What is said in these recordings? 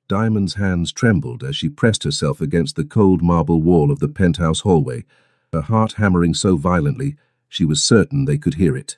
Diamond's hands trembled as she pressed herself against the cold marble wall of the penthouse hallway, her heart hammering so violently she was certain they could hear it.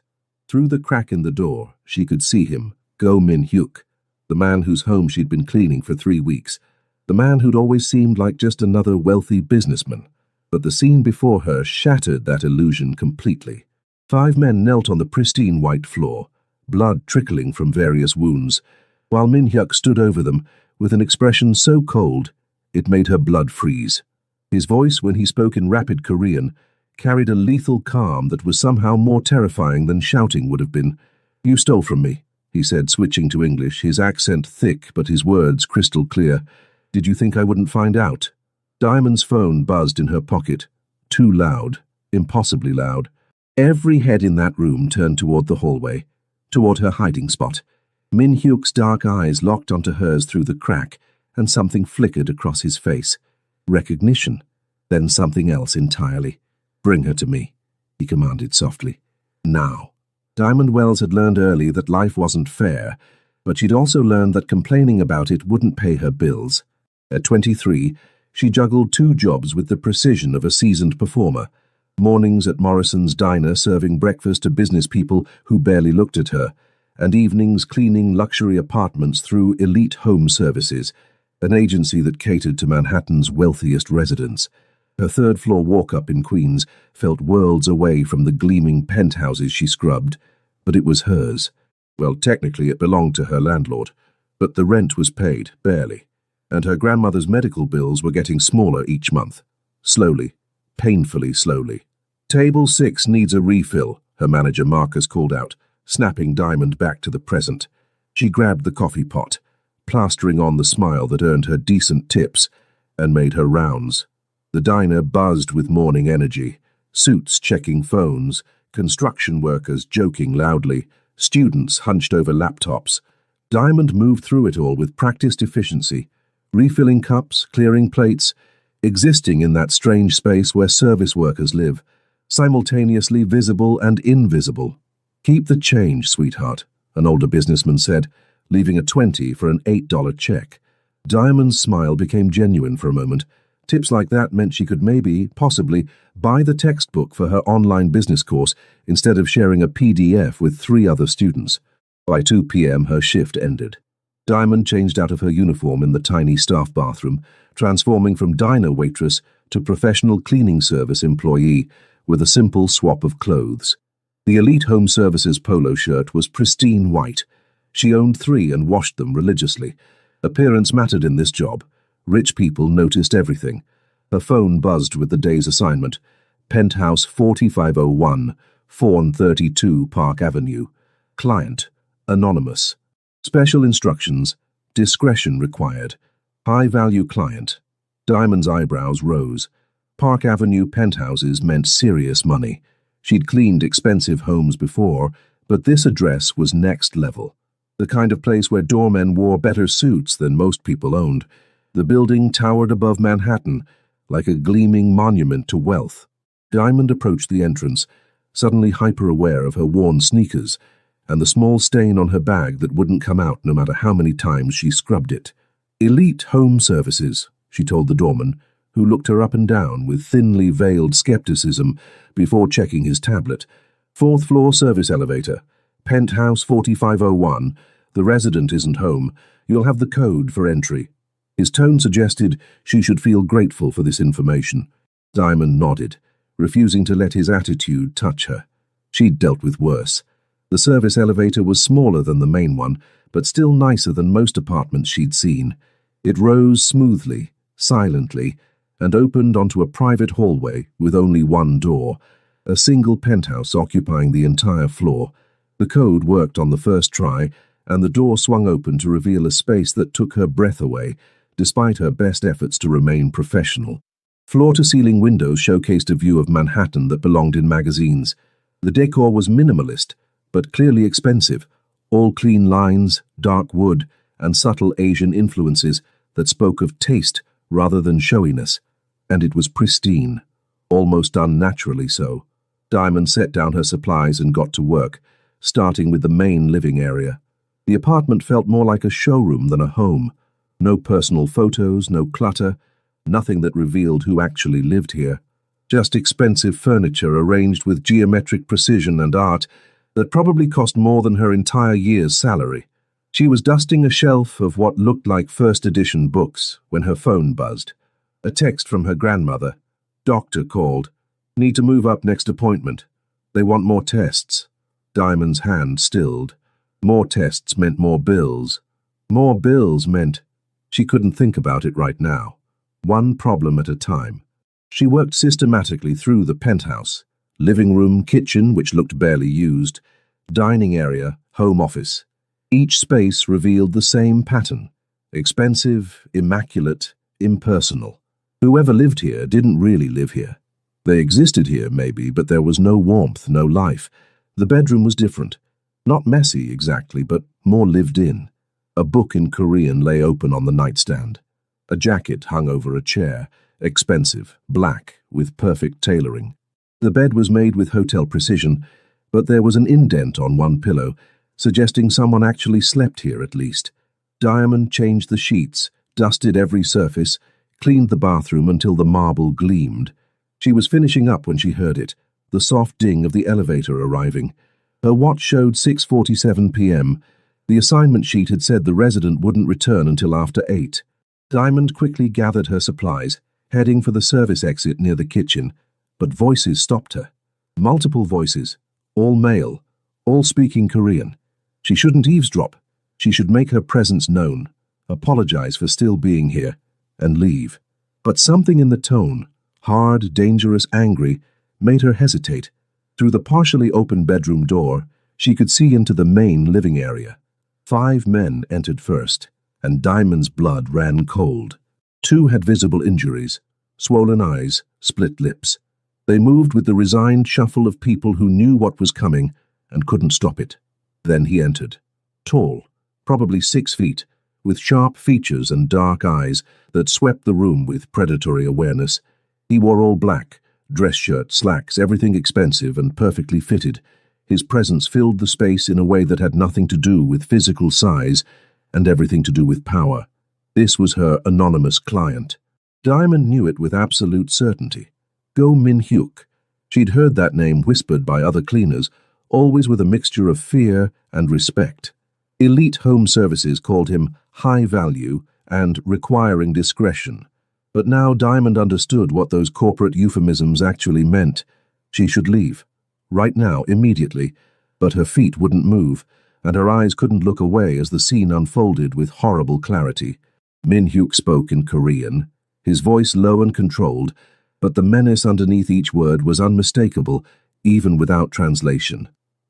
Through the crack in the door, she could see him, Go Min-hyuk, the man whose home she'd been cleaning for 3 weeks, the man who'd always seemed like just another wealthy businessman. But the scene before her shattered that illusion completely. 5 men knelt on the pristine white floor, blood trickling from various wounds, while Min-hyuk stood over them with an expression so cold it made her blood freeze. His voice, when he spoke in rapid Korean, carried a lethal calm that was somehow more terrifying than shouting would have been. "You stole from me," he said, switching to English, his accent thick but his words crystal clear. "Did you think I wouldn't find out?" Diamond's phone buzzed in her pocket. Too loud, impossibly loud. Every head in that room turned toward the hallway, toward her hiding spot. Min-hyuk's dark eyes locked onto hers through the crack, and something flickered across his face. Recognition, then something else entirely. "Bring her to me," he commanded softly. Now. Diamond Wells had learned early that life wasn't fair, but she'd also learned that complaining about it wouldn't pay her bills. At 23, she juggled 2 jobs with the precision of a seasoned performer. Mornings at Morrison's diner serving breakfast to business people who barely looked at her, and evenings cleaning luxury apartments through Elite Home Services, an agency that catered to Manhattan's wealthiest residents. Her 3rd-floor walk-up in Queens felt worlds away from the gleaming penthouses she scrubbed, but it was hers. Well, technically it belonged to her landlord, but the rent was paid, barely, and her grandmother's medical bills were getting smaller each month. Slowly, painfully slowly. "Table 6 needs a refill," her manager Marcus called out, snapping Diamond back to the present. She grabbed the coffee pot, plastering on the smile that earned her decent tips, and made her rounds. The diner buzzed with morning energy, suits checking phones, construction workers joking loudly, students hunched over laptops. Diamond moved through it all with practiced efficiency, refilling cups, clearing plates, existing in that strange space where service workers live, simultaneously visible and invisible. "Keep the change, sweetheart," an older businessman said, leaving a 20 for an $8 check. Diamond's smile became genuine for a moment. Tips like that meant she could maybe, possibly, buy the textbook for her online business course instead of sharing a PDF with 3 other students. By 2 p.m. her shift ended. Diamond changed out of her uniform in the tiny staff bathroom, transforming from diner waitress to professional cleaning service employee with a simple swap of clothes. The Elite Home Services polo shirt was pristine white. She owned 3 and washed them religiously. Appearance mattered in this job. Rich people noticed everything. Her phone buzzed with the day's assignment. Penthouse 4501, Fawn 32 Park Avenue. Client, anonymous. Special instructions, discretion required. High-value client. Diamond's eyebrows rose. Park Avenue penthouses meant serious money. She'd cleaned expensive homes before, but this address was next level. The kind of place where doormen wore better suits than most people owned. The building towered above Manhattan, like a gleaming monument to wealth. Diamond approached the entrance, suddenly hyper-aware of her worn sneakers, and the small stain on her bag that wouldn't come out no matter how many times she scrubbed it. "Elite Home Services," she told the doorman, who looked her up and down with thinly veiled skepticism before checking his tablet. "4th-floor service elevator. Penthouse 4501. The resident isn't home. You'll have the code for entry." His tone suggested she should feel grateful for this information. Diamond nodded, refusing to let his attitude touch her. She'd dealt with worse. The service elevator was smaller than the main one, but still nicer than most apartments she'd seen. It rose smoothly, silently, and opened onto a private hallway with only one door, a single penthouse occupying the entire floor. The code worked on the first try, and the door swung open to reveal a space that took her breath away, despite her best efforts to remain professional. Floor-to-ceiling windows showcased a view of Manhattan that belonged in magazines. The decor was minimalist, but clearly expensive, all clean lines, dark wood, and subtle Asian influences that spoke of taste rather than showiness. And it was pristine, almost unnaturally so. Diamond set down her supplies and got to work, starting with the main living area. The apartment felt more like a showroom than a home. No personal photos, no clutter, nothing that revealed who actually lived here. Just expensive furniture arranged with geometric precision and art that probably cost more than her entire year's salary. She was dusting a shelf of what looked like first edition books when her phone buzzed. A text from her grandmother. Doctor called. Need to move up next appointment. They want more tests. Diamond's hand stilled. More tests meant more bills. More bills meant she couldn't think about it right now. One problem at a time. She worked systematically through the penthouse. Living room, kitchen, which looked barely used, dining area, home office. Each space revealed the same pattern. Expensive, immaculate, impersonal. Whoever lived here didn't really live here. They existed here, maybe, but there was no warmth, no life. The bedroom was different. Not messy, exactly, but more lived in. A book in Korean lay open on the nightstand. A jacket hung over a chair, expensive, black, with perfect tailoring. The bed was made with hotel precision, but there was an indent on one pillow, suggesting someone actually slept here at least. Diamond changed the sheets, dusted every surface, cleaned the bathroom until the marble gleamed. She was finishing up when she heard it, the soft ding of the elevator arriving. Her watch showed 6:47 p.m. The assignment sheet had said the resident wouldn't return until after 8. Diamond quickly gathered her supplies, heading for the service exit near the kitchen, but voices stopped her. Multiple voices, all male, all speaking Korean. She shouldn't eavesdrop. She should make her presence known, apologize for still being here, and leave. But something in the tone, hard, dangerous, angry, made her hesitate. Through the partially open bedroom door, she could see into the main living area. 5 men entered first, and Diamond's blood ran cold. 2 had visible injuries, swollen eyes, split lips. They moved with the resigned shuffle of people who knew what was coming and couldn't stop it. Then he entered. Tall, probably 6 feet, with sharp features and dark eyes that swept the room with predatory awareness. He wore all black, dress shirt, slacks, everything expensive and perfectly fitted. His presence filled the space in a way that had nothing to do with physical size and everything to do with power. This was her anonymous client. Diamond knew it with absolute certainty. Go Min-hyuk. She'd heard that name whispered by other cleaners, always with a mixture of fear and respect. Elite home services called him high value and requiring discretion. But now Diamond understood what those corporate euphemisms actually meant. She should leave. Right now, immediately. But her feet wouldn't move, and her eyes couldn't look away as the scene unfolded with horrible clarity. Min-hyuk spoke in Korean, his voice low and controlled, but the menace underneath each word was unmistakable, even without translation.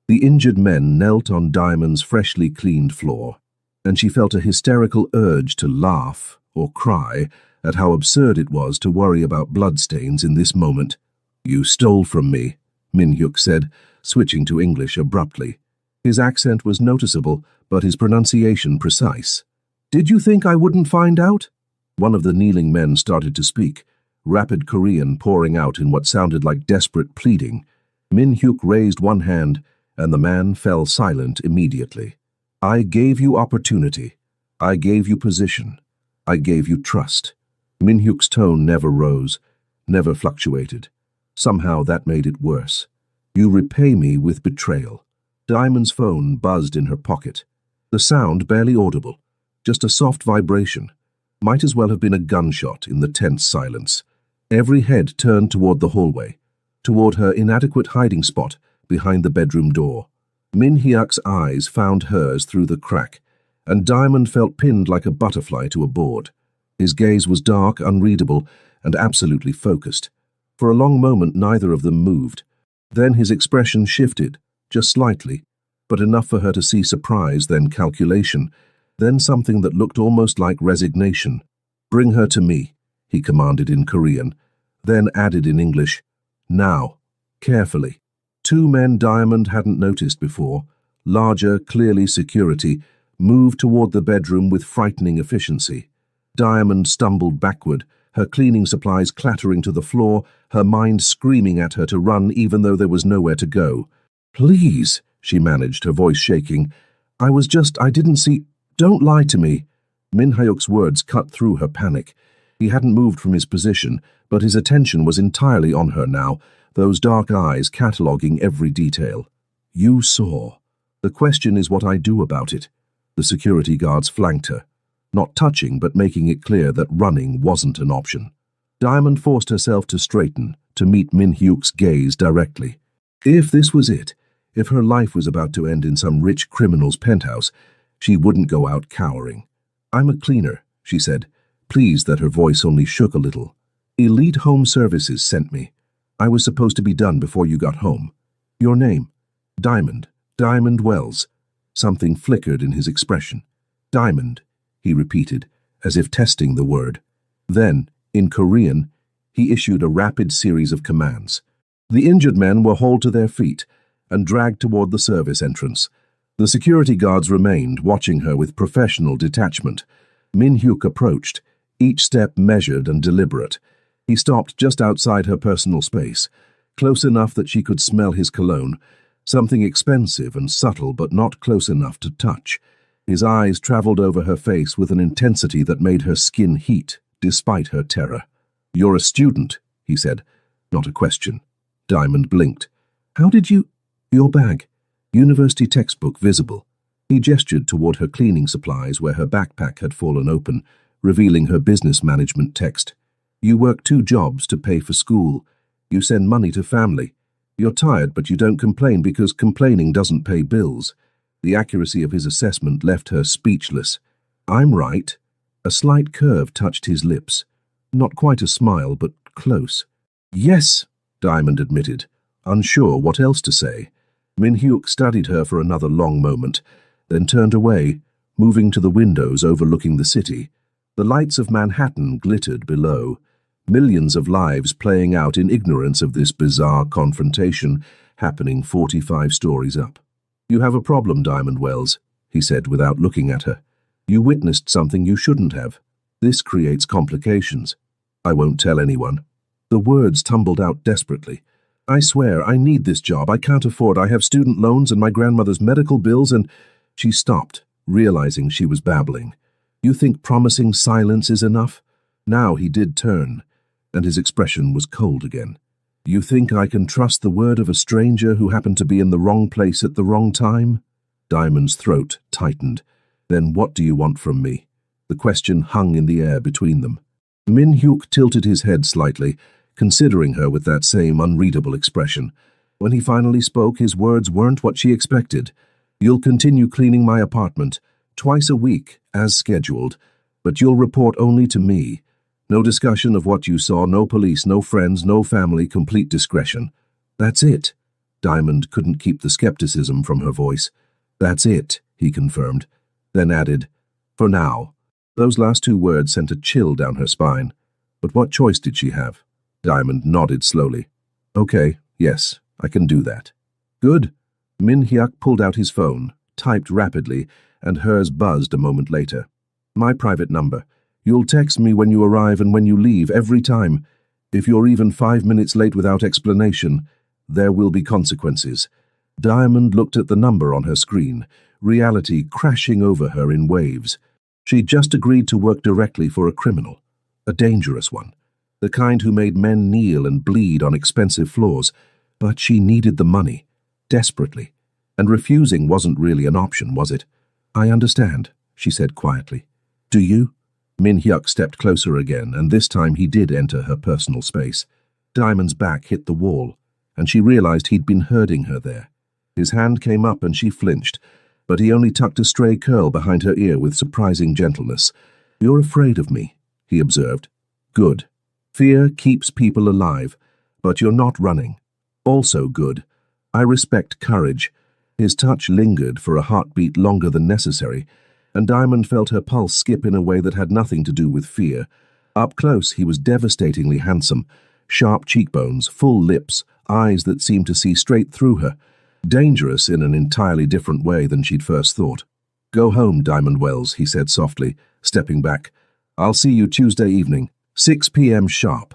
The injured men knelt on Diamond's freshly cleaned floor, and she felt a hysterical urge to laugh or cry at how absurd it was to worry about bloodstains in this moment. "You stole from me," Min-hyuk said, switching to English abruptly. His accent was noticeable, but his pronunciation precise. "Did you think I wouldn't find out?" One of the kneeling men started to speak, rapid Korean pouring out in what sounded like desperate pleading. Min-hyuk raised one hand, and the man fell silent immediately. "I gave you opportunity. I gave you position. I gave you trust." Min-hyuk's tone never rose, never fluctuated. Somehow that made it worse. "You repay me with betrayal." Diamond's phone buzzed in her pocket. The sound barely audible, just a soft vibration. Might as well have been a gunshot in the tense silence. Every head turned toward the hallway, toward her inadequate hiding spot behind the bedroom door. Min-hyuk's eyes found hers through the crack, and Diamond felt pinned like a butterfly to a board. His gaze was dark, unreadable, and absolutely focused. For a long moment neither of them moved. Then his expression shifted, just slightly, but enough for her to see surprise, then calculation, then something that looked almost like resignation. "Bring her to me," he commanded in Korean, then added in English, "Now, carefully." 2 men Diamond hadn't noticed before, larger, clearly security, moved toward the bedroom with frightening efficiency. Diamond stumbled backward, her cleaning supplies clattering to the floor, her mind screaming at her to run even though there was nowhere to go. "Please," she managed, her voice shaking. I didn't see—" "Don't lie to me." Min Hyuk's words cut through her panic. He hadn't moved from his position, but his attention was entirely on her now, those dark eyes cataloguing every detail. You saw. The question is what I do about it. The security guards flanked her, not touching but making it clear that running wasn't an option. Diamond forced herself to straighten, to meet Min Hyuk's gaze directly. If this was it, if her life was about to end in some rich criminal's penthouse, she wouldn't go out cowering. I'm a cleaner, she said, pleased that her voice only shook a little. Elite Home Services sent me. I was supposed to be done before you got home. Your name? Diamond. Diamond Wells. Something flickered in his expression. Diamond, he repeated, as if testing the word. Then, in Korean, he issued a rapid series of commands. The injured men were hauled to their feet and dragged toward the service entrance. The security guards remained, watching her with professional detachment. Min Hyuk approached, each step measured and deliberate. He stopped just outside her personal space, close enough that she could smell his cologne, something expensive and subtle but not close enough to touch. His eyes traveled over her face with an intensity that made her skin heat, despite her terror. You're a student, he said, not a question. Diamond blinked. How did you... Your bag. University textbook visible. He gestured toward her cleaning supplies where her backpack had fallen open, revealing her business management text. You work 2 jobs to pay for school. You send money to family. You're tired, but you don't complain because complaining doesn't pay bills. The accuracy of his assessment left her speechless. I'm right. A slight curve touched his lips. Not quite a smile, but close. Yes, Diamond admitted, unsure what else to say. Min Hyuk studied her for another long moment, then turned away, moving to the windows overlooking the city. The lights of Manhattan glittered below, millions of lives playing out in ignorance of this bizarre confrontation happening 45 stories up. You have a problem, Diamond Wells, he said without looking at her. You witnessed something you shouldn't have. This creates complications. I won't tell anyone. The words tumbled out desperately. I swear, I need this job. I can't afford. I have student loans and my grandmother's medical bills and... She stopped, realizing she was babbling. You think promising silence is enough? Now he did turn, and his expression was cold again. You think I can trust the word of a stranger who happened to be in the wrong place at the wrong time? Diamond's throat tightened. Then what do you want from me? The question hung in the air between them. Min Hyuk tilted his head slightly, considering her with that same unreadable expression. When he finally spoke, his words weren't what she expected. You'll continue cleaning my apartment, twice a week, as scheduled, but you'll report only to me. No discussion of what you saw, no police, no friends, no family, complete discretion. That's it. Diamond couldn't keep the skepticism from her voice. That's it, he confirmed, then added, for now. Those last 2 words sent a chill down her spine. But what choice did she have? Diamond nodded slowly. Okay, yes, I can do that. Good. Min Hyuk pulled out his phone, typed rapidly, and hers buzzed a moment later. My private number. You'll text me when you arrive and when you leave, every time. If you're even 5 minutes late without explanation, there will be consequences. Diamond looked at the number on her screen, reality crashing over her in waves. She'd just agreed to work directly for a criminal, a dangerous one, the kind who made men kneel and bleed on expensive floors. But she needed the money, desperately, and refusing wasn't really an option, was it? I understand, she said quietly. Do you? Min Hyuk stepped closer again, and this time he did enter her personal space. Diamond's back hit the wall, and she realized he'd been herding her there. His hand came up and she flinched, but he only tucked a stray curl behind her ear with surprising gentleness. You're afraid of me, he observed. Good. Fear keeps people alive, but you're not running. Also good. I respect courage. His touch lingered for a heartbeat longer than necessary, and Diamond felt her pulse skip in a way that had nothing to do with fear. Up close, he was devastatingly handsome. Sharp cheekbones, full lips, eyes that seemed to see straight through her. Dangerous in an entirely different way than she'd first thought. Go home, Diamond Wells, he said softly, stepping back. I'll see you Tuesday evening, 6 p.m. sharp.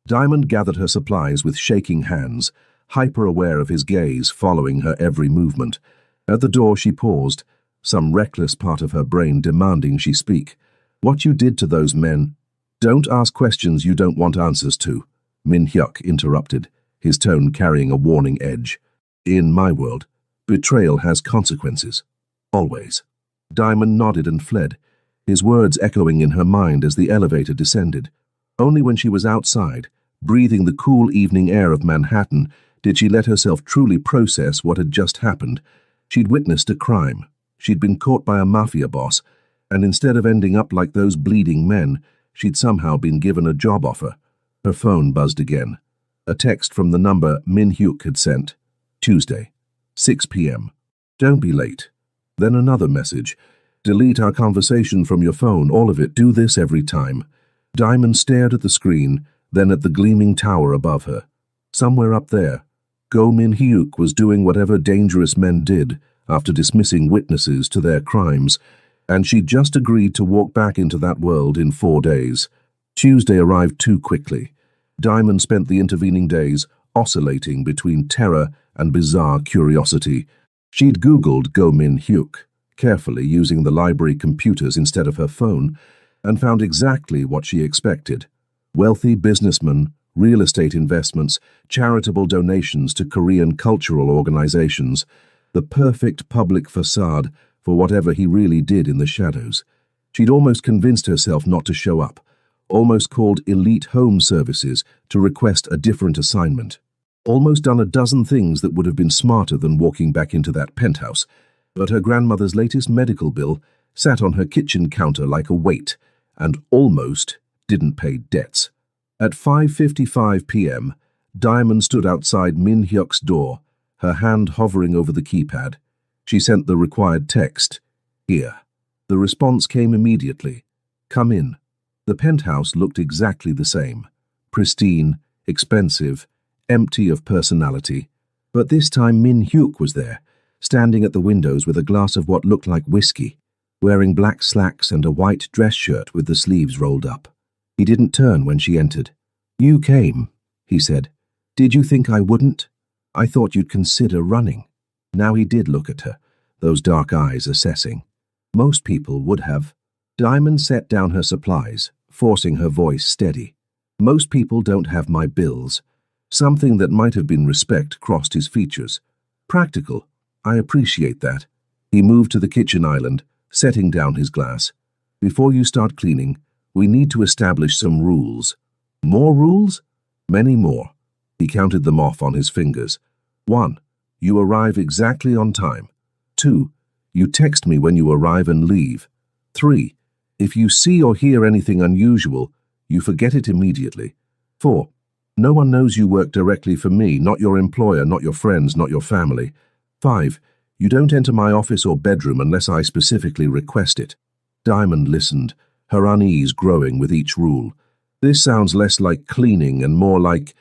Diamond gathered her supplies with shaking hands, hyper-aware of his gaze following her every movement. At the door she paused, some reckless part of her brain demanding she speak. What you did to those men. Don't ask questions you don't want answers to, Min Hyuk interrupted, his tone carrying a warning edge. In my world, betrayal has consequences. Always. Diamond nodded and fled, his words echoing in her mind as the elevator descended. Only when she was outside, breathing the cool evening air of Manhattan, did she let herself truly process what had just happened. She'd witnessed a crime. She'd been caught by a mafia boss, and instead of ending up like those bleeding men, she'd somehow been given a job offer. Her phone buzzed again. A text from the number Min Hyuk had sent. Tuesday, 6 p.m. Don't be late. Then another message. Delete our conversation from your phone, all of it. Do this every time. Diamond stared at the screen, then at the gleaming tower above her. Somewhere up there, Go Min Hyuk was doing whatever dangerous men did after dismissing witnesses to their crimes, and she'd just agreed to walk back into that world in 4 days. Tuesday arrived too quickly. Diamond spent the intervening days oscillating between terror and bizarre curiosity. She'd Googled Go Min Hyuk, carefully using the library computers instead of her phone, and found exactly what she expected. Wealthy businessman, real estate investments, charitable donations to Korean cultural organizations, the perfect public facade for whatever he really did in the shadows. She'd almost convinced herself not to show up, almost called Elite Home Services to request a different assignment, almost done a dozen things that would have been smarter than walking back into that penthouse, but her grandmother's latest medical bill sat on her kitchen counter like a weight, and almost didn't pay debts. At 5:55 p.m., Diamond stood outside Min Hyuk's door, her hand hovering over the keypad. She sent the required text, "Here." The response came immediately, "Come in." The penthouse looked exactly the same, pristine, expensive, empty of personality. But this time Min Hyuk was there, standing at the windows with a glass of what looked like whiskey, wearing black slacks and a white dress shirt with the sleeves rolled up. He didn't turn when she entered. "You came," he said. "Did you think I wouldn't? I thought you'd consider running." Now he did look at her, those dark eyes assessing. Most people would have. Diamond set down her supplies, forcing her voice steady. "Most people don't have my bills." Something that might have been respect crossed his features. "Practical. I appreciate that." He moved to the kitchen island, setting down his glass. "Before you start cleaning, we need to establish some rules." "More rules?" "Many more." He counted them off on his fingers. 1. You arrive exactly on time. 2. You text me when you arrive and leave. 3. If you see or hear anything unusual, you forget it immediately. 4. No one knows you work directly for me, not your employer, not your friends, not your family. 5. You don't enter my office or bedroom unless I specifically request it. Diamond listened, her unease growing with each rule. "This sounds less like cleaning and more like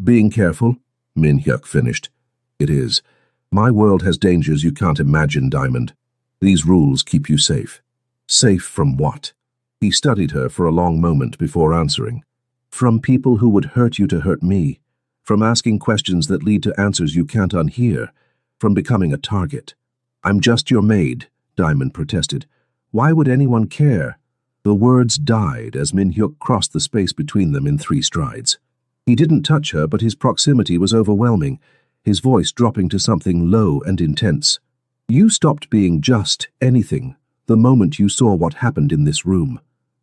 being careful," Min Hyuk finished. "It is. My world has dangers you can't imagine, Diamond. These rules keep you safe." "Safe from what?" He studied her for a long moment before answering. "From people who would hurt you to hurt me. From asking questions that lead to answers you can't unhear. From becoming a target." "I'm just your maid," Diamond protested. "Why would anyone care?" The words died as Min Hyuk crossed the space between them in 3 strides. He didn't touch her, but his proximity was overwhelming, his voice dropping to something low and intense. "You stopped being just anything the moment you saw what happened in this room.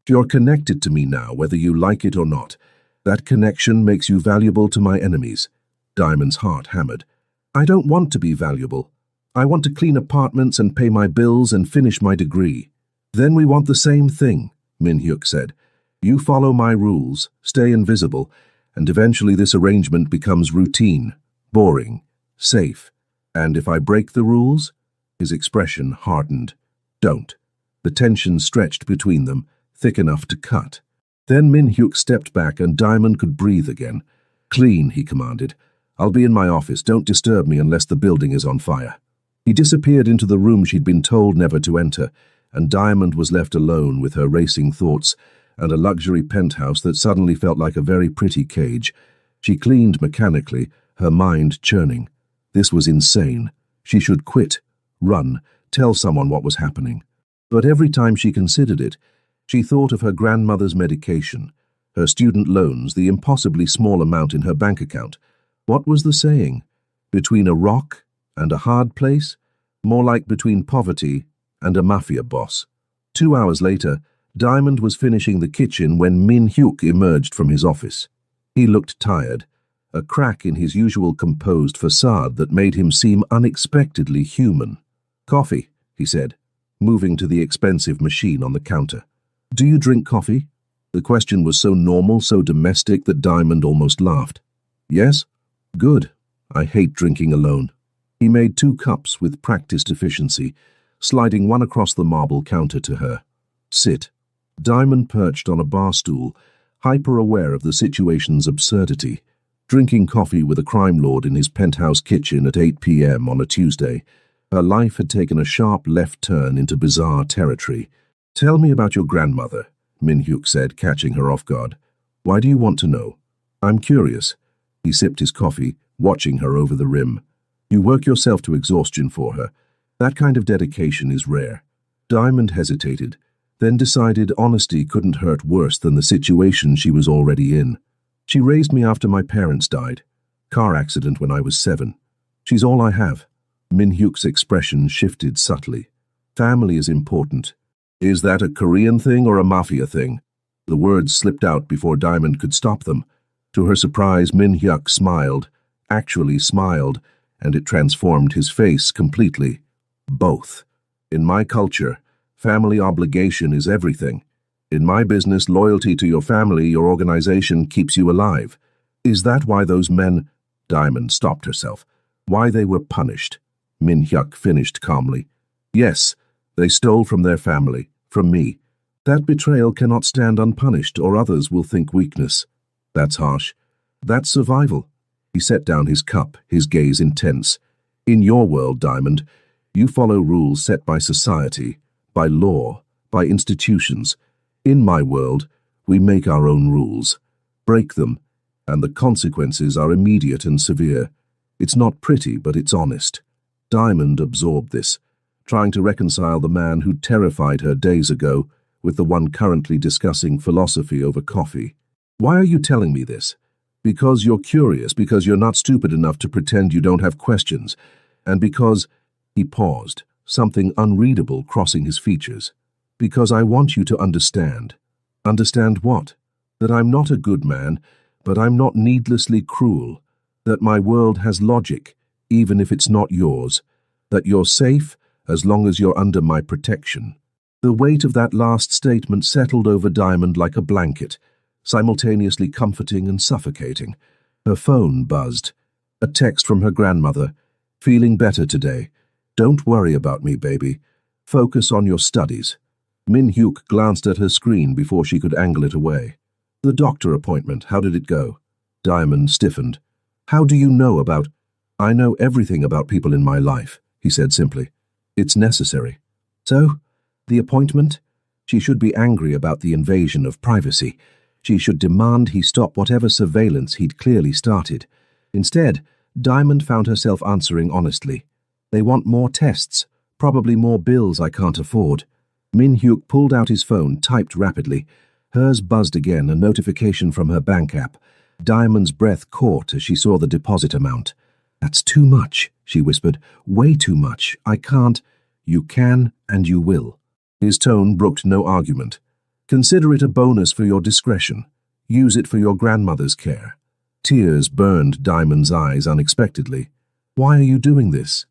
You're connected to me now, whether you like it or not. That connection makes you valuable to my enemies." Diamond's heart hammered. "I don't want to be valuable. I want to clean apartments and pay my bills and finish my degree." "Then we want the same thing," Min Hyuk said. "You follow my rules, stay invisible, and eventually this arrangement becomes routine, boring, safe. And if I break the rules?" His expression hardened. "Don't." The tension stretched between them, thick enough to cut. Then Min Hyuk stepped back and Diamond could breathe again. "Clean," he commanded. "I'll be in my office. Don't disturb me unless the building is on fire." He disappeared into the room she'd been told never to enter, and Diamond was left alone with her racing thoughts and a luxury penthouse that suddenly felt like a very pretty cage. She cleaned mechanically, her mind churning. This was insane. She should quit, run, tell someone what was happening. But every time she considered it, She thought of her grandmother's medication, her student loans, the impossibly small amount in her bank account. What was the saying? Between a rock and a hard place? More like between poverty and a mafia boss. 2 hours later, Diamond was finishing the kitchen when Min Hyuk emerged from his office. He looked tired, a crack in his usual composed facade that made him seem unexpectedly human. "Coffee," he said, moving to the expensive machine on the counter. "Do you drink coffee?" The question was so normal, so domestic that Diamond almost laughed. "Yes?" "Good. I hate drinking alone." He made 2 cups with practiced efficiency, sliding one across the marble counter to her. "Sit." Diamond perched on a bar stool, hyper-aware of the situation's absurdity. Drinking coffee with a crime lord in his penthouse kitchen at 8 p.m. on a Tuesday, her life had taken a sharp left turn into bizarre territory. "Tell me about your grandmother," Min Hyuk said, catching her off guard. "Why do you want to know?" "I'm curious." He sipped his coffee, watching her over the rim. "You work yourself to exhaustion for her. That kind of dedication is rare." Diamond hesitated, then decided honesty couldn't hurt worse than the situation she was already in. "She raised me after my parents died. Car accident when I was 7. She's all I have." Min Hyuk's expression shifted subtly. "Family is important. Is that a Korean thing or a mafia thing?" The words slipped out before Diamond could stop them. To her surprise, Min Hyuk smiled, actually smiled, and it transformed his face completely. "Both. In my culture, family obligation is everything. In my business, loyalty to your family, your organization, keeps you alive. Is that why those men—" Diamond stopped herself. "Why they were punished?" Min Hyuk finished calmly. "Yes, they stole from their family, from me. That betrayal cannot stand unpunished, or others will think weakness." "That's harsh." "That's survival." He set down his cup, his gaze intense. "In your world, Diamond, you follow rules set by society, by law, by institutions. In my world, we make our own rules, break them, and the consequences are immediate and severe. It's not pretty, but it's honest." Diamond absorbed this, trying to reconcile the man who terrified her days ago with the one currently discussing philosophy over coffee. "Why are you telling me this?" "Because you're curious, because you're not stupid enough to pretend you don't have questions, and because—" He paused, something unreadable crossing his features. "Because I want you to understand." "Understand what?" "That I'm not a good man, but I'm not needlessly cruel. That my world has logic, even if it's not yours. That you're safe as long as you're under my protection." The weight of that last statement settled over Diamond like a blanket, simultaneously comforting and suffocating. Her phone buzzed. A text from her grandmother. "Feeling better today. Don't worry about me, baby. Focus on your studies." Min Hyuk glanced at her screen before she could angle it away. "The doctor appointment, how did it go?" Diamond stiffened. "How do you know about—" "I know everything about people in my life," he said simply. "It's necessary." "So, the appointment?" She should be angry about the invasion of privacy. She should demand he stop whatever surveillance he'd clearly started. Instead, Diamond found herself answering honestly. "They want more tests, probably more bills I can't afford." Min Hyuk pulled out his phone, typed rapidly. Hers buzzed again, a notification from her bank app. Diamond's breath caught as she saw the deposit amount. "That's too much," she whispered. "Way too much. I can't—" "You can, and you will." His tone brooked no argument. "Consider it a bonus for your discretion. Use it for your grandmother's care." Tears burned Diamond's eyes unexpectedly. "Why are you doing this?"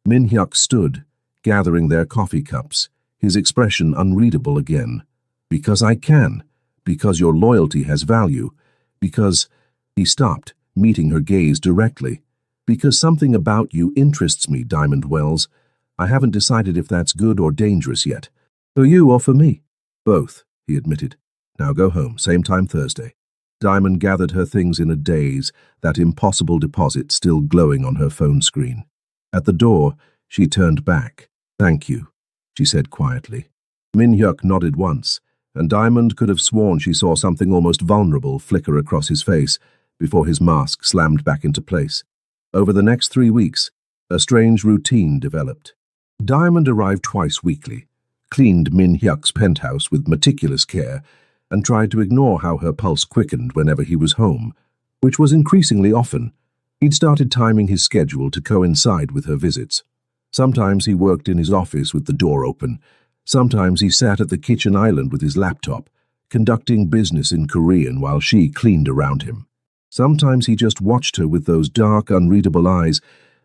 Min Hyuk stood, gathering their coffee cups, his expression unreadable again. "Because I can. Because your loyalty has value. Because—" He stopped, meeting her gaze directly. "Because something about you interests me, Diamond Wells. I haven't decided if that's good or dangerous yet. For you or for me?" "Both," he admitted. "Now go home, same time Thursday." Diamond gathered her things in a daze, that impossible deposit still glowing on her phone screen. At the door, she turned back. "Thank you," she said quietly. Min Hyuk nodded once, and Diamond could have sworn she saw something almost vulnerable flicker across his face before his mask slammed back into place. Over the next 3 weeks, a strange routine developed. Diamond arrived twice weekly, cleaned Min Hyuk's penthouse with meticulous care and tried to ignore how her pulse quickened whenever he was home, which was increasingly often. He'd started timing his schedule to coincide with her visits. Sometimes he worked in his office with the door open. Sometimes he sat at the kitchen island with his laptop, conducting business in Korean while she cleaned around him. Sometimes he just watched her with those dark, unreadable eyes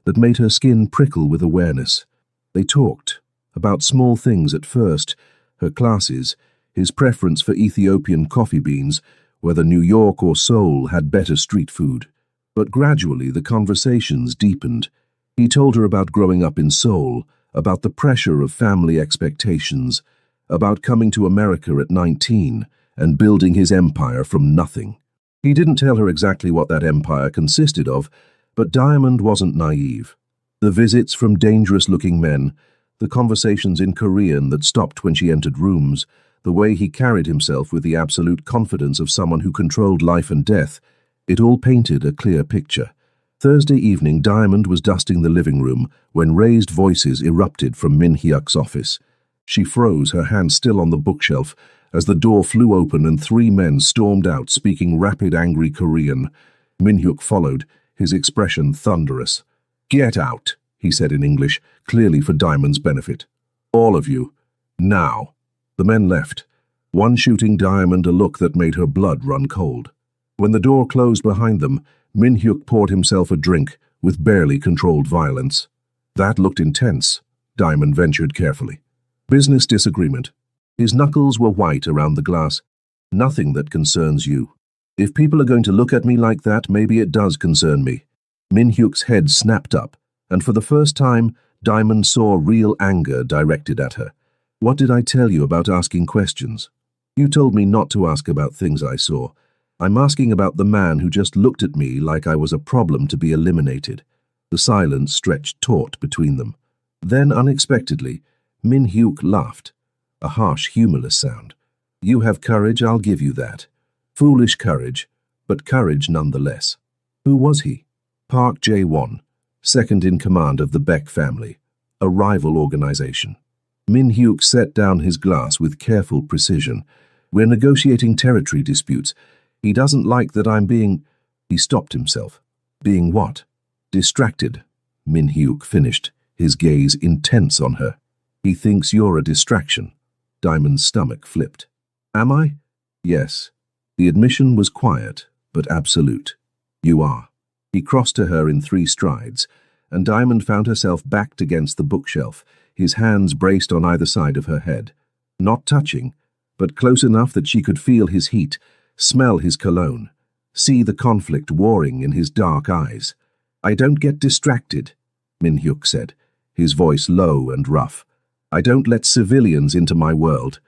that made her skin prickle with awareness. They talked about small things at first, her classes, his preference for Ethiopian coffee beans, whether New York or Seoul had better street food. But gradually the conversations deepened. He told her about growing up in Seoul, about the pressure of family expectations, about coming to America at 19 and building his empire from nothing. He didn't tell her exactly what that empire consisted of, but Diamond wasn't naive. The visits from dangerous-looking men, the conversations in Korean that stopped when she entered rooms, the way he carried himself with the absolute confidence of someone who controlled life and death, it all painted a clear picture. Thursday evening, Diamond was dusting the living room when raised voices erupted from Min Hyuk's office. She froze, her hand still on the bookshelf, as the door flew open and 3 men stormed out speaking rapid, angry Korean. Min Hyuk followed, his expression thunderous. "Get out," he said in English, clearly for Diamond's benefit. "All of you. Now." The men left, one shooting Diamond a look that made her blood run cold. When the door closed behind them, Min Hyuk poured himself a drink with barely controlled violence. "That looked intense," Diamond ventured carefully. "Business disagreement." His knuckles were white around the glass. "Nothing that concerns you. If people are going to look at me like that, maybe it does concern me." Min Hyuk's head snapped up, and for the first time, Diamond saw real anger directed at her. "What did I tell you about asking questions? You told me not to ask about things I saw. I'm asking about the man who just looked at me like I was a problem to be eliminated." The silence stretched taut between them. Then, unexpectedly, Min Hyuk laughed, a harsh, humorless sound. "You have courage, I'll give you that. Foolish courage, but courage nonetheless." Who was he? Park Jae-won, second in command of the Baek family, a rival organization. Min Hyuk set down his glass with careful precision. "We're negotiating territory disputes. He doesn't like that I'm being—" He stopped himself. "Being what?" "Distracted," Min Hyuk finished, his gaze intense on her. "He thinks you're a distraction." Diamond's stomach flipped. "Am I?" "Yes." The admission was quiet, but absolute. "You are." He crossed to her in 3 strides, and Diamond found herself backed against the bookshelf, his hands braced on either side of her head. Not touching, but close enough that she could feel his heat, smell his cologne, see the conflict warring in his dark eyes. "I don't get distracted," Min Hyuk said, his voice low and rough. "I don't let civilians into my world.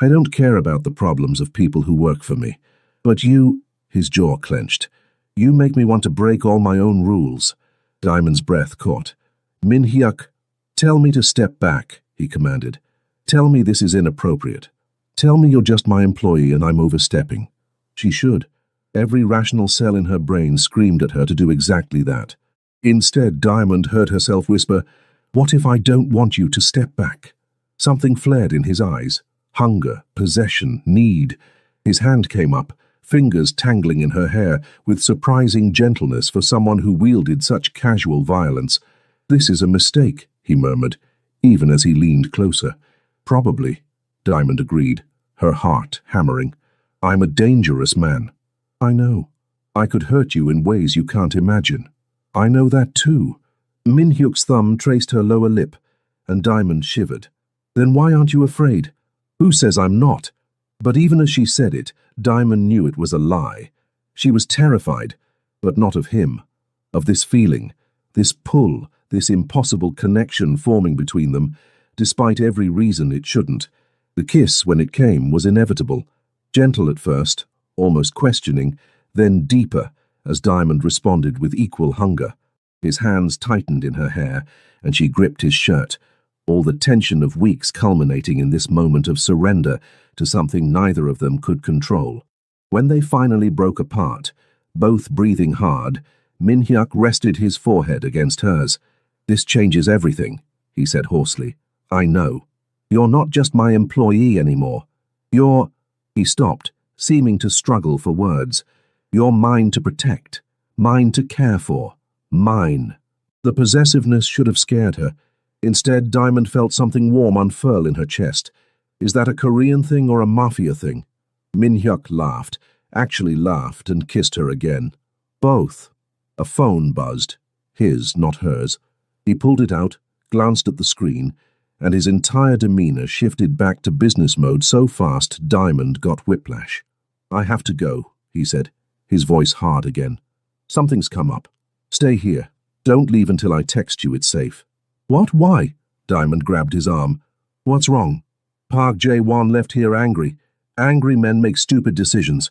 I don't care about the problems of people who work for me. But you—" His jaw clenched. "You make me want to break all my own rules." Diamond's breath caught. "Min Hyuk, tell me to step back," he commanded. "Tell me this is inappropriate. Tell me you're just my employee and I'm overstepping." She should. Every rational cell in her brain screamed at her to do exactly that. Instead, Diamond heard herself whisper, "What if I don't want you to step back?" Something flared in his eyes. Hunger, possession, need. His hand came up, fingers tangling in her hair with surprising gentleness for someone who wielded such casual violence. "This is a mistake," he murmured, even as he leaned closer. "Probably," Diamond agreed, her heart hammering. "I'm a dangerous man." "I know. I could hurt you in ways you can't imagine." "I know that too." Min Hyuk's thumb traced her lower lip, and Diamond shivered. "Then why aren't you afraid?" "Who says I'm not?" But even as she said it, Diamond knew it was a lie. She was terrified, but not of him, of this feeling, this pull, this impossible connection forming between them, despite every reason it shouldn't. The kiss, when it came, was inevitable, gentle at first, almost questioning, then deeper, as Diamond responded with equal hunger. His hands tightened in her hair, and she gripped his shirt, all the tension of weeks culminating in this moment of surrender to something neither of them could control. When they finally broke apart, both breathing hard, Min Hyuk rested his forehead against hers. "This changes everything," he said hoarsely. "I know." You're not just my employee anymore. You're—" He stopped, seeming to struggle for words. "You're mine to protect, mine to care for, mine." The possessiveness should have scared her. Instead, Diamond felt something warm unfurl in her chest. Is that a Korean thing or a mafia thing? Min-hyuk laughed, actually laughed, and kissed her again. Both. A phone buzzed. His, not hers. He pulled it out, glanced at the screen, and his entire demeanor shifted back to business mode so fast Diamond got whiplash. "I have to go," he said, his voice hard again. "Something's come up. Stay here. Don't leave until I text you it's safe." "What? Why?" Diamond grabbed his arm. "What's wrong?" "Park Jae-won left here angry. Angry men make stupid decisions."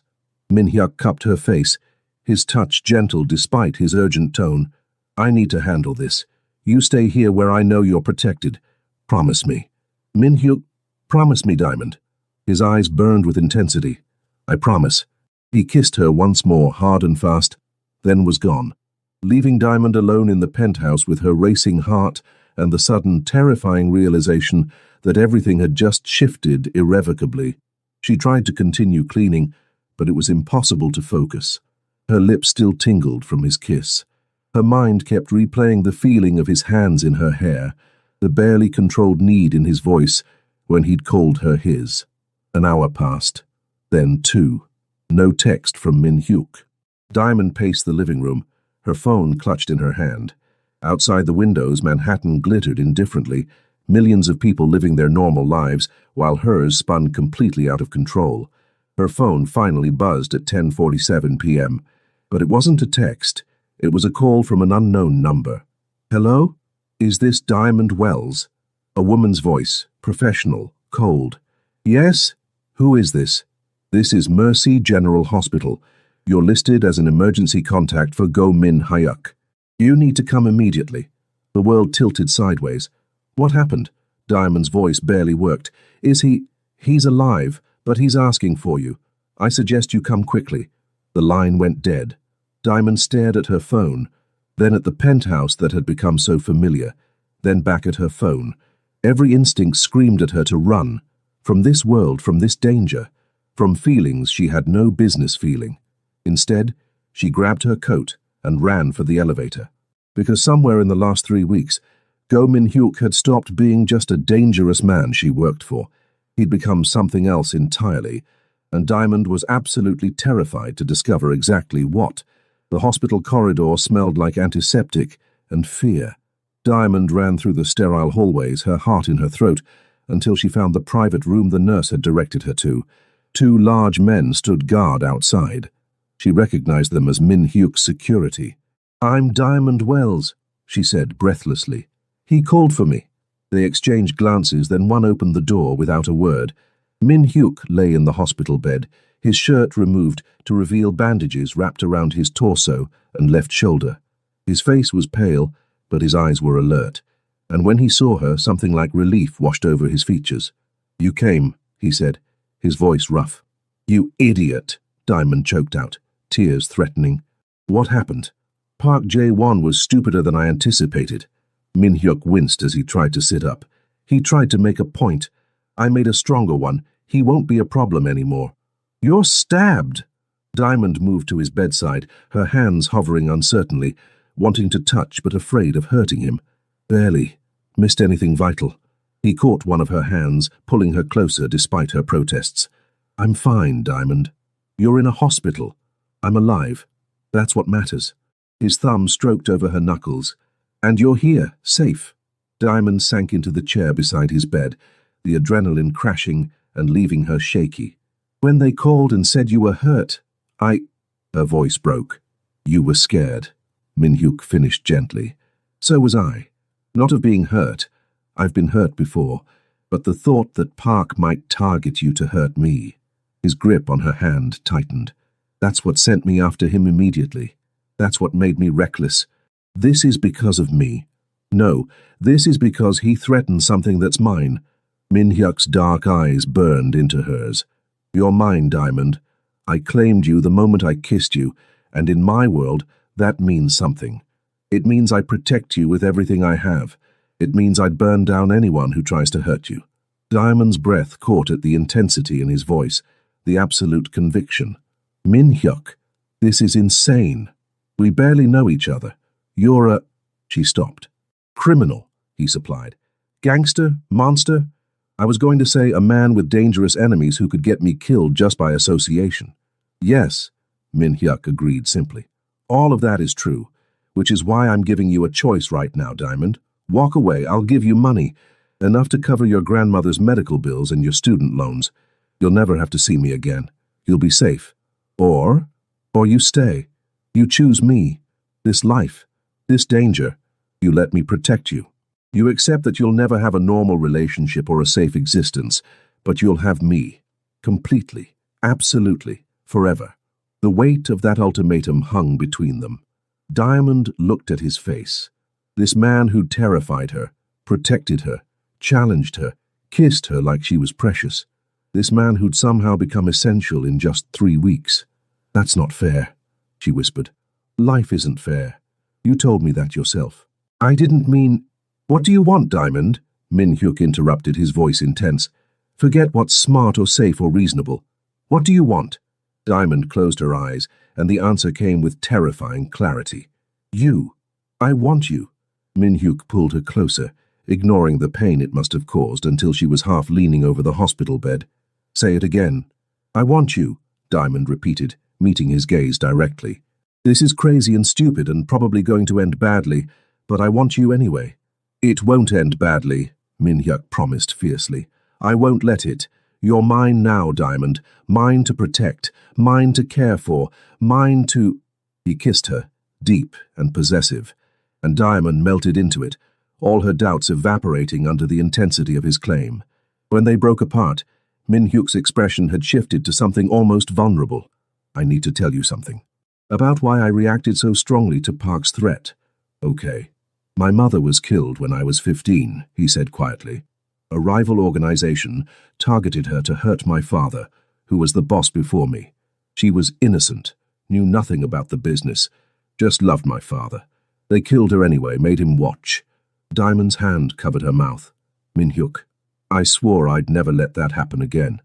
Min-hyuk cupped her face, his touch gentle despite his urgent tone. "I need to handle this. You stay here where I know you're protected. Promise me." Min-hyuk, "Promise me, Diamond." His eyes burned with intensity. "I promise." He kissed her once more, hard and fast, then was gone, leaving Diamond alone in the penthouse with her racing heart and the sudden, terrifying realization that everything had just shifted irrevocably. She tried to continue cleaning, but it was impossible to focus. Her lips still tingled from his kiss. Her mind kept replaying the feeling of his hands in her hair, the barely controlled need in his voice when he'd called her his. An hour passed, then 2. No text from Min-hyuk. Diamond paced the living room, her phone clutched in her hand. Outside the windows, Manhattan glittered indifferently, millions of people living their normal lives, while hers spun completely out of control. Her phone finally buzzed at 10:47 p.m., but it wasn't a text. It was a call from an unknown number. "Hello? Is this Diamond Wells?" A woman's voice, professional, cold. "Yes? Who is this?" "This is Mercy General Hospital. You're listed as an emergency contact for Go Min-hyuk. You need to come immediately." The world tilted sideways. "What happened?" Diamond's voice barely worked. He's alive, but he's asking for you. I suggest you come quickly." The line went dead. Diamond stared at her phone, then at the penthouse that had become so familiar, then back at her phone. Every instinct screamed at her to run. From this world, from this danger, from feelings she had no business feeling. Instead, she grabbed her coat and ran for the elevator. Because somewhere in the last 3 weeks, Go Min-hyuk had stopped being just a dangerous man she worked for. He'd become something else entirely, and Diamond was absolutely terrified to discover exactly what. The hospital corridor smelled like antiseptic and fear. Diamond ran through the sterile hallways, her heart in her throat, until she found the private room the nurse had directed her to. 2 large men stood guard outside. She recognized them as Min-hyuk's security. "I'm Diamond Wells," she said breathlessly. "He called for me." They exchanged glances, then one opened the door without a word. Min-hyuk lay in the hospital bed, his shirt removed to reveal bandages wrapped around his torso and left shoulder. His face was pale, but his eyes were alert, and when he saw her, something like relief washed over his features. "You came," he said, his voice rough. "You idiot," Diamond choked out, tears threatening. "What happened?" "Park Jae-won was stupider than I anticipated." Min-hyuk winced as he tried to sit up. "He tried to make a point. I made a stronger one. He won't be a problem anymore." "You're stabbed!" Diamond moved to his bedside, her hands hovering uncertainly, wanting to touch but afraid of hurting him. "Barely. Missed anything vital." He caught one of her hands, pulling her closer despite her protests. "I'm fine, Diamond. You're in a hospital. I'm alive. That's what matters." His thumb stroked over her knuckles. "And you're here, safe." Diamond sank into the chair beside his bed, the adrenaline crashing and leaving her shaky. "When they called and said you were hurt, Her voice broke. "You were scared," Min-hyuk finished gently. "So was I. Not of being hurt. I've been hurt before, but the thought that Park might target you to hurt me." His grip on her hand tightened. "That's what sent me after him immediately. That's what made me reckless. This is because of me. No, this is because he threatened something that's mine." Min-hyuk's dark eyes burned into hers. "You're mine, Diamond. I claimed you the moment I kissed you, and in my world, that means something. It means I protect you with everything I have. It means I'd burn down anyone who tries to hurt you." Diamond's breath caught at the intensity in his voice, the absolute conviction. Min Hyuk, this is insane. We barely know each other. You're a... She stopped. Criminal, he supplied. Gangster? Monster? I was going to say a man with dangerous enemies who could get me killed just by association. Yes, Min Hyuk agreed simply. All of that is true, which is why I'm giving you a choice right now, Diamond. Walk away, I'll give you money, enough to cover your grandmother's medical bills and your student loans. You'll never have to see me again. You'll be safe. Or you stay. You choose me, this life, this danger. You let me protect you. You accept that you'll never have a normal relationship or a safe existence, but you'll have me. Completely, absolutely, forever. The weight of that ultimatum hung between them. Diamond looked at his face. This man who terrified her, protected her, challenged her, kissed her like she was precious. This man who'd somehow become essential in just 3 weeks. That's not fair, she whispered. Life isn't fair. You told me that yourself. I didn't mean... What do you want, Diamond? Min Hyuk interrupted, his voice intense. Forget what's smart or safe or reasonable. What do you want? Diamond closed her eyes, and the answer came with terrifying clarity. You. I want you. Min Hyuk pulled her closer, ignoring the pain it must have caused until she was half leaning over the hospital bed. Say it again. I want you, Diamond repeated, meeting his gaze directly. This is crazy and stupid and probably going to end badly, but I want you anyway. It won't end badly, Min Hyuk promised fiercely. I won't let it. You're mine now, Diamond. Mine to protect, mine to care for, mine to... He kissed her, deep and possessive, and Diamond melted into it, all her doubts evaporating under the intensity of his claim. When they broke apart, Min Hyuk's expression had shifted to something almost vulnerable. I need to tell you something. About why I reacted so strongly to Park's threat. Okay. My mother was killed when I was 15, he said quietly. A rival organization targeted her to hurt my father, who was the boss before me. She was innocent, knew nothing about the business, just loved my father. They killed her anyway, made him watch. Diamond's hand covered her mouth. Min Hyuk, I swore I'd never let that happen again.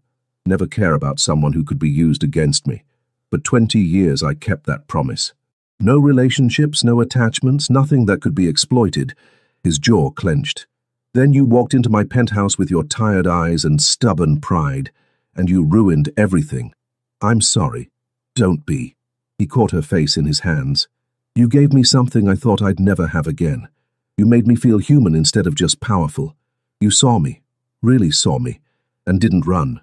Never care about someone who could be used against me. For 20 years I kept that promise. No relationships, no attachments, nothing that could be exploited. His jaw clenched. Then you walked into my penthouse with your tired eyes and stubborn pride, and you ruined everything. I'm sorry. Don't be. He caught her face in his hands. You gave me something I thought I'd never have again. You made me feel human instead of just powerful. You saw me, really saw me, and didn't run.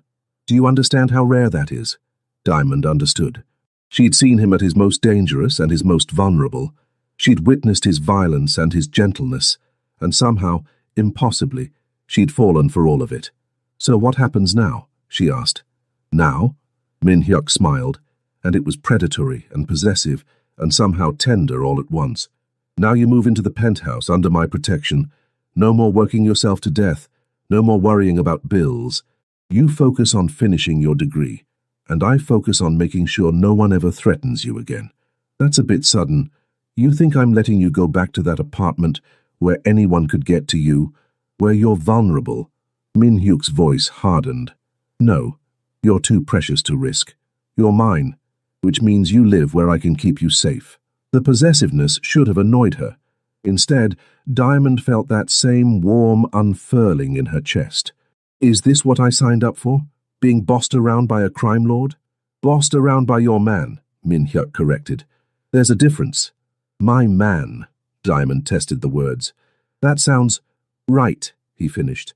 Do you understand how rare that is? Diamond understood. She'd seen him at his most dangerous and his most vulnerable. She'd witnessed his violence and his gentleness, and somehow, impossibly, she'd fallen for all of it. So what happens now? She asked. Now? Min Hyuk smiled, and it was predatory and possessive and somehow tender all at once. Now you move into the penthouse under my protection. No more working yourself to death. No more worrying about bills. You focus on finishing your degree, and I focus on making sure no one ever threatens you again. That's a bit sudden. You think I'm letting you go back to that apartment where anyone could get to you, where you're vulnerable? Min Hyuk's voice hardened. No, you're too precious to risk. You're mine, which means you live where I can keep you safe. The possessiveness should have annoyed her. Instead, Diamond felt that same warm unfurling in her chest. Is this what I signed up for? Being bossed around by a crime lord? Bossed around by your man, Min Hyuk corrected. There's a difference. My man, Diamond tested the words. That sounds right, he finished.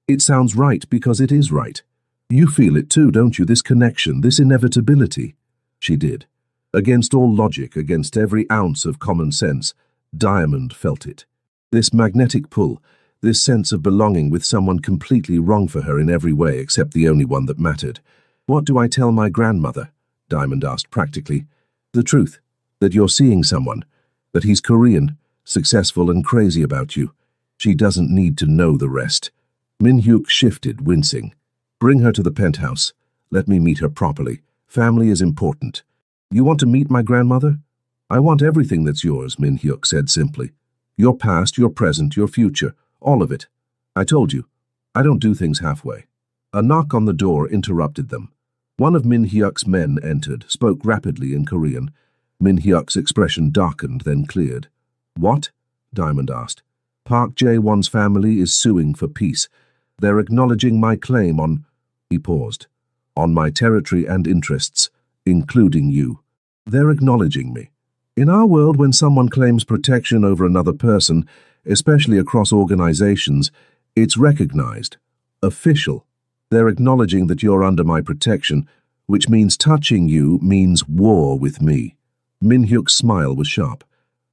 It sounds right because it is right. You feel it too, don't you, this connection, this inevitability? She did. Against all logic, against every ounce of common sense, Diamond felt it. This magnetic pull, this sense of belonging with someone completely wrong for her in every way except the only one that mattered. What do I tell my grandmother? Diamond asked practically. The truth, that you're seeing someone, that he's Korean, successful and crazy about you. She doesn't need to know the rest. Min Hyuk shifted, wincing. Bring her to the penthouse. Let me meet her properly. Family is important. You want to meet my grandmother? I want everything that's yours, Min Hyuk said simply. Your past, your present, your future, all of it. I told you. I don't do things halfway. A knock on the door interrupted them. One of Min Hyuk's men entered, spoke rapidly in Korean. Min Hyuk's expression darkened, then cleared. What? Diamond asked. Park Jae-won's family is suing for peace. They're acknowledging my claim on... He paused. On my territory and interests, including you. They're acknowledging me. In our world, when someone claims protection over another person, especially across organizations, it's recognized. Official. They're acknowledging that you're under my protection, which means touching you means war with me. Min Hyuk's smile was sharp.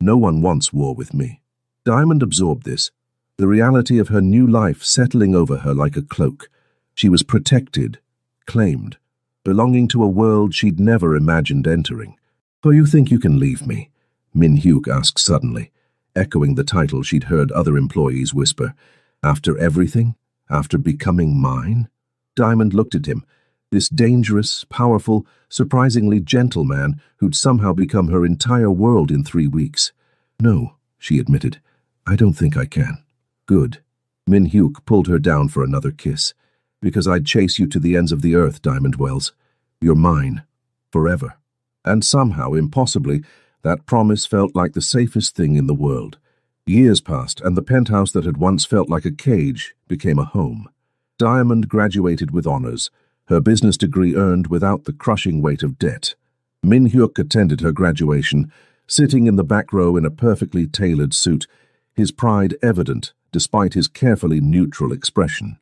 No one wants war with me. Diamond absorbed this, the reality of her new life settling over her like a cloak. She was protected, claimed, belonging to a world she'd never imagined entering. So you think you can leave me? Min Hyuk asked suddenly, echoing the title she'd heard other employees whisper. After everything? After becoming mine? Diamond looked at him, this dangerous, powerful, surprisingly gentle man who'd somehow become her entire world in 3 weeks. No, she admitted. I don't think I can. Good. Min Hyuk pulled her down for another kiss. Because I'd chase you to the ends of the earth, Diamond Wells. You're mine. Forever. And somehow, impossibly, that promise felt like the safest thing in the world. Years passed, and the penthouse that had once felt like a cage became a home. Diamond graduated with honors, her business degree earned without the crushing weight of debt. Min Hyuk attended her graduation, sitting in the back row in a perfectly tailored suit, his pride evident despite his carefully neutral expression.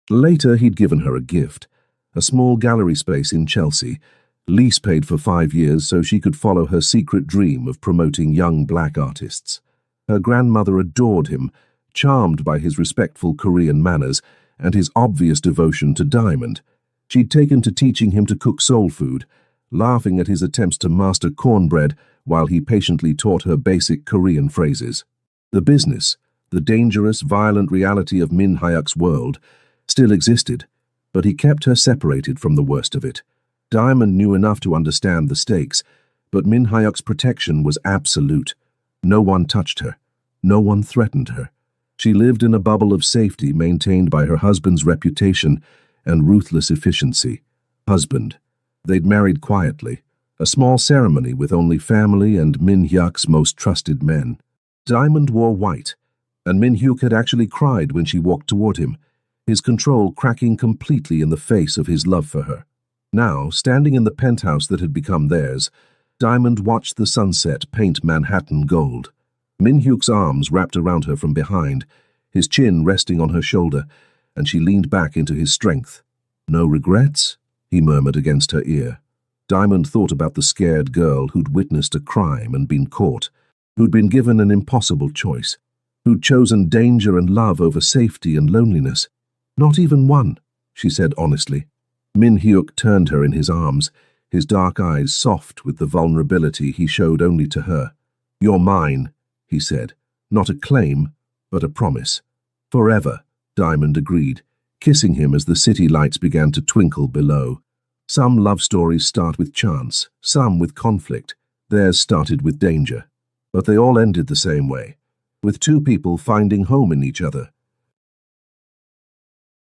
Later, he'd given her a gift, a small gallery space in Chelsea, lease paid for 5 years so she could follow her secret dream of promoting young black artists. Her grandmother adored him, charmed by his respectful Korean manners and his obvious devotion to Diamond. She'd taken to teaching him to cook soul food, laughing at his attempts to master cornbread while he patiently taught her basic Korean phrases. The business, the dangerous, violent reality of Min Hyuk's world, still existed, but he kept her separated from the worst of it. Diamond knew enough to understand the stakes, but Min Hyuk's protection was absolute. No one touched her. No one threatened her. She lived in a bubble of safety maintained by her husband's reputation and ruthless efficiency. Husband. They'd married quietly, a small ceremony with only family and Min Hyuk's most trusted men. Diamond wore white, and Min Hyuk had actually cried when she walked toward him, his control cracking completely in the face of his love for her. Now, standing in the penthouse that had become theirs, Diamond watched the sunset paint Manhattan gold. Min Hyuk's arms wrapped around her from behind, his chin resting on her shoulder, and she leaned back into his strength. No regrets? He murmured against her ear. Diamond thought about the scared girl who'd witnessed a crime and been caught, who'd been given an impossible choice, who'd chosen danger and love over safety and loneliness. Not even one, she said honestly. Min Hyuk turned her in his arms, his dark eyes soft with the vulnerability he showed only to her. You're mine, he said. Not a claim, but a promise. Forever, Diamond agreed, kissing him as the city lights began to twinkle below. Some love stories start with chance, some with conflict. Theirs started with danger. But they all ended the same way, with two people finding home in each other,